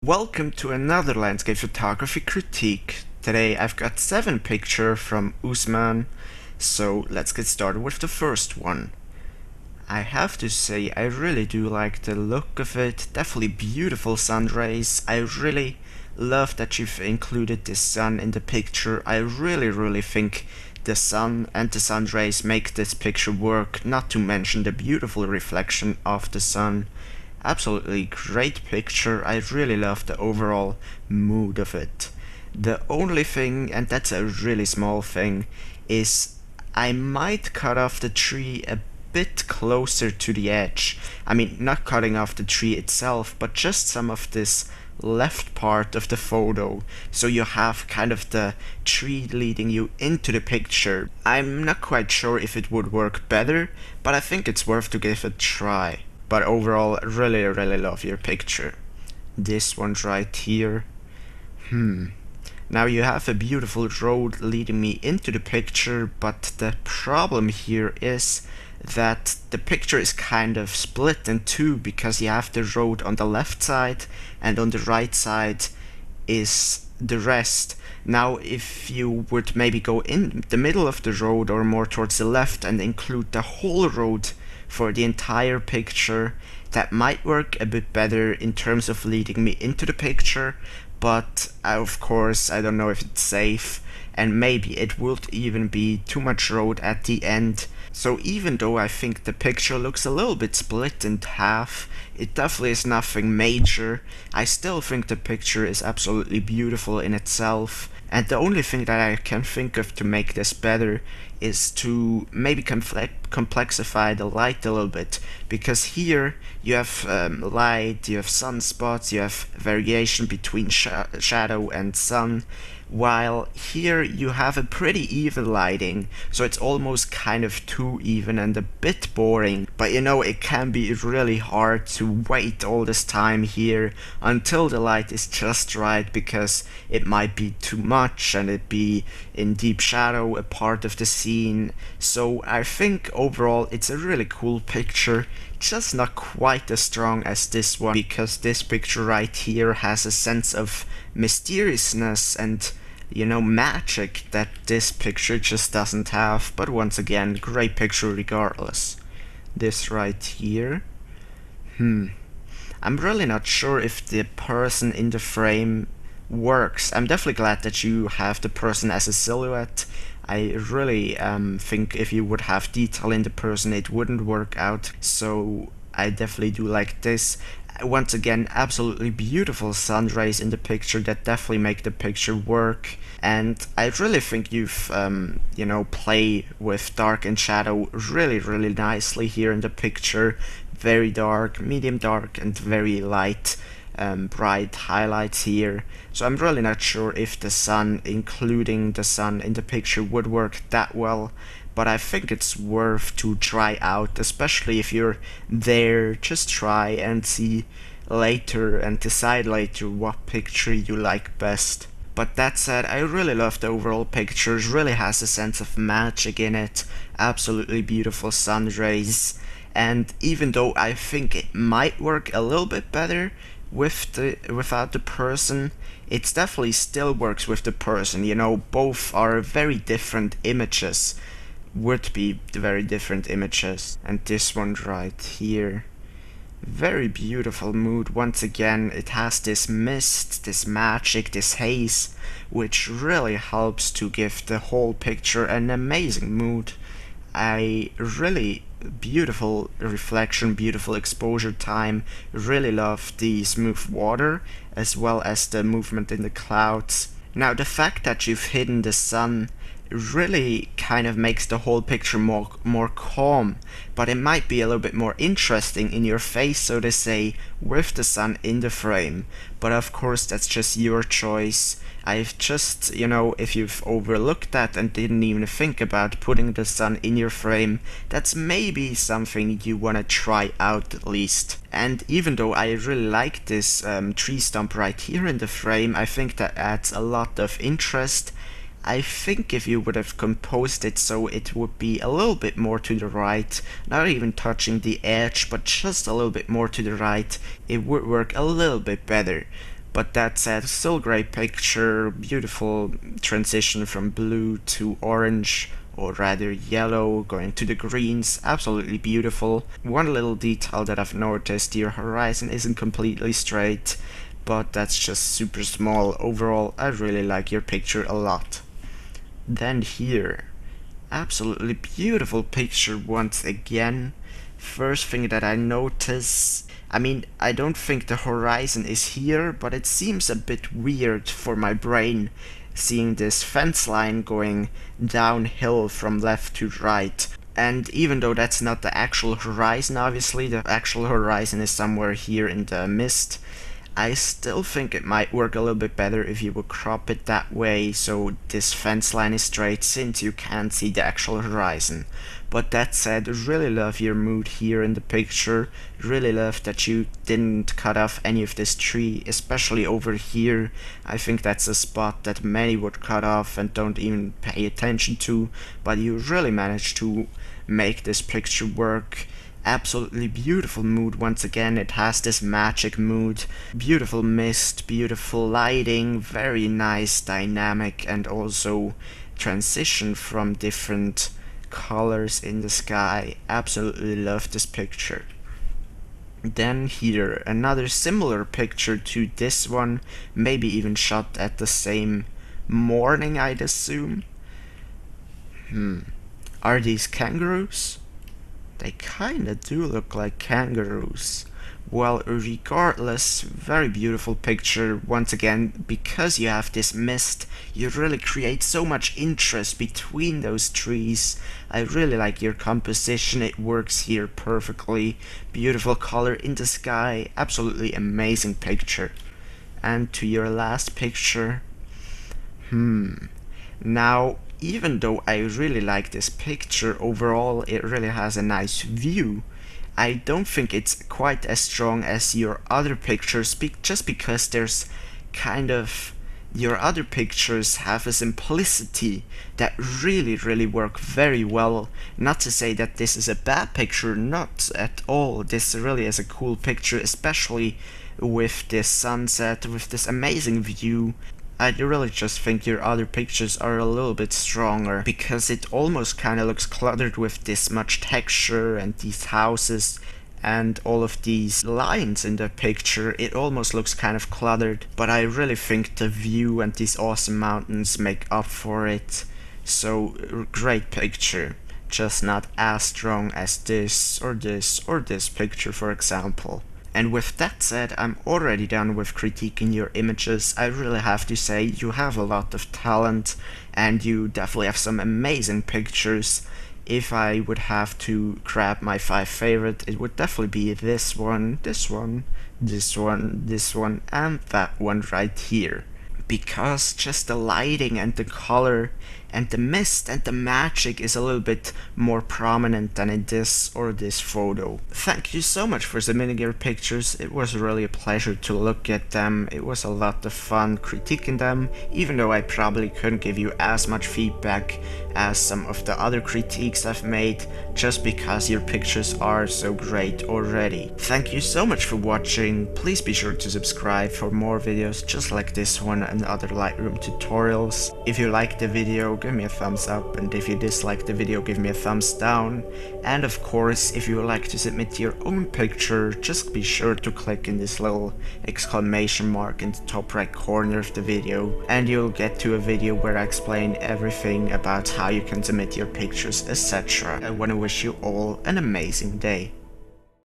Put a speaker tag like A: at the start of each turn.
A: Welcome to another landscape photography critique. Today I've got 7 pictures from Uzman, so let's get started with the first one. I have to say I really do like the look of it, definitely beautiful sun rays. I really love that you've included the sun in the picture. I really think the sun and the sun rays make this picture work, not to mention the beautiful reflection of the sun. Absolutely great picture. I really love the overall mood of it. The only thing, and that's a really small thing, is I might cut off the tree a bit closer to the edge. I mean, not cutting off the tree itself, but just some of this left part of the photo, so you have kind of the tree leading you into the picture. I'm not quite sure if it would work better, but I think it's worth to give it a try. But overall, really love your picture. This one's right here. Now you have a beautiful road leading me into the picture, but the problem here is that the picture is kind of split in two, because you have the road on the left side and on the right side is the rest. Now if you would maybe go in the middle of the road or more towards the left and include the whole road for the entire picture, that might work a bit better in terms of leading me into the picture, but of course I don't know if it's safe, and maybe it would even be too much road at the end. So even though I think the picture looks a little bit split in half, it definitely is nothing major. I still think the picture is absolutely beautiful in itself, and the only thing that I can think of to make this better is to maybe complexify the light a little bit, because here you have light, you have sunspots, you have variation between shadow and sun, while here you have a pretty even lighting, so it's almost kind of too even and a bit boring. But you know, it can be really hard to wait all this time here until the light is just right, because it might be too much and it be in deep shadow, a part of the scene. So I think overall it's a really cool picture, just not quite as strong as this one, because this picture right here has a sense of mysteriousness and, you know, magic that this picture just doesn't have. But once again, great picture regardless. This right here, I'm really not sure if the person in the frame works. I'm definitely glad that you have the person as a silhouette. I really think if you would have detail in the person, it wouldn't work out, so I definitely do like this. Once again, absolutely beautiful sun rays in the picture that definitely make the picture work, and I really think you've you know, play with dark and shadow really nicely here in the picture. Very dark, medium dark, and very light, bright highlights here. So I'm really not sure if the sun, including the sun in the picture, would work that well, but I think it's worth to try out, especially if you're there. Just try and see later and decide later what picture you like best. But that said, I really love the overall picture. It really has a sense of magic in it, absolutely beautiful sun rays, and even though I think it might work a little bit better without the person, it definitely still works with the person. You know, both are very different images, would be very different images. And this one right here, very beautiful mood. Once again, it has this mist, this magic, this haze, which really helps to give the whole picture an amazing mood. Beautiful reflection, beautiful exposure time. Really love the smooth water as well as the movement in the clouds. Now the fact that you've hidden the sun really kind of makes the whole picture more calm, but it might be a little bit more interesting in your face, so to say, with the sun in the frame. But of course that's just your choice. I've just, you know, if you've overlooked that and didn't even think about putting the sun in your frame, that's maybe something you want to try out at least. And even though I really like this tree stump right here in the frame, I think that adds a lot of interest. I think if you would have composed it so it would be a little bit more to the right, not even touching the edge, but just a little bit more to the right, it would work a little bit better. But that said, still a great picture, beautiful transition from blue to orange, or rather yellow, going to the greens, absolutely beautiful. One little detail that I've noticed, your horizon isn't completely straight, but that's just super small. Overall, I really like your picture a lot. Then here, absolutely beautiful picture once again. First thing that I notice, I don't think the horizon is here, but it seems a bit weird for my brain, seeing this fence line going downhill from left to right. And even though that's not the actual horizon, obviously, the actual horizon is somewhere here in the mist, I still think it might work a little bit better if you would crop it that way so this fence line is straight, since you can't see the actual horizon. But that said, really love your mood here in the picture, really love that you didn't cut off any of this tree, especially over here. I think that's a spot that many would cut off and don't even pay attention to, but you really managed to make this picture work. Absolutely beautiful mood once again, it has this magic mood, beautiful mist, beautiful lighting, very nice dynamic, and also transition from different colors in the sky. Absolutely love this picture. Then here, another similar picture to this one, maybe even shot at the same morning, I'd assume. Are these kangaroos? They kinda do look like kangaroos. Well, regardless, very beautiful picture. Once again, because you have this mist, you really create so much interest between those trees. I really like your composition, it works here perfectly. Beautiful color in the sky, absolutely amazing picture. And to your last picture. Now, even though I really like this picture overall, it really has a nice view, I don't think it's quite as strong as your other pictures, just because there's kind of, your other pictures have a simplicity that really work very well. Not to say that this is a bad picture, not at all. This really is a cool picture, especially with this sunset, with this amazing view. I really just think your other pictures are a little bit stronger, because it almost kind of looks cluttered with this much texture and these houses and all of these lines in the picture. It almost looks kind of cluttered, but I really think the view and these awesome mountains make up for it. So great picture, just not as strong as this or this or this picture, for example. And with that said, I'm already done with critiquing your images. I really have to say, you have a lot of talent, and you definitely have some amazing pictures. If I would have to grab my 5 favorite, it would definitely be this one, this one, this one, this one, and that one right here. Because just the lighting and the color and the mist and the magic is a little bit more prominent than in this or this photo. Thank you so much for submitting your pictures. It was really a pleasure to look at them. It was a lot of fun critiquing them, even though I probably couldn't give you as much feedback as some of the other critiques I've made, just because your pictures are so great already. Thank you so much for watching. Please be sure to subscribe for more videos just like this one and other Lightroom tutorials. If you liked the video, give me a thumbs up, and if you disliked the video, give me a thumbs down. And of course, if you would like to submit your own picture, just be sure to click in this little exclamation mark in the top right corner of the video, and you'll get to a video where I explain everything about how you can submit your pictures, etc. I want to wish you all an amazing day.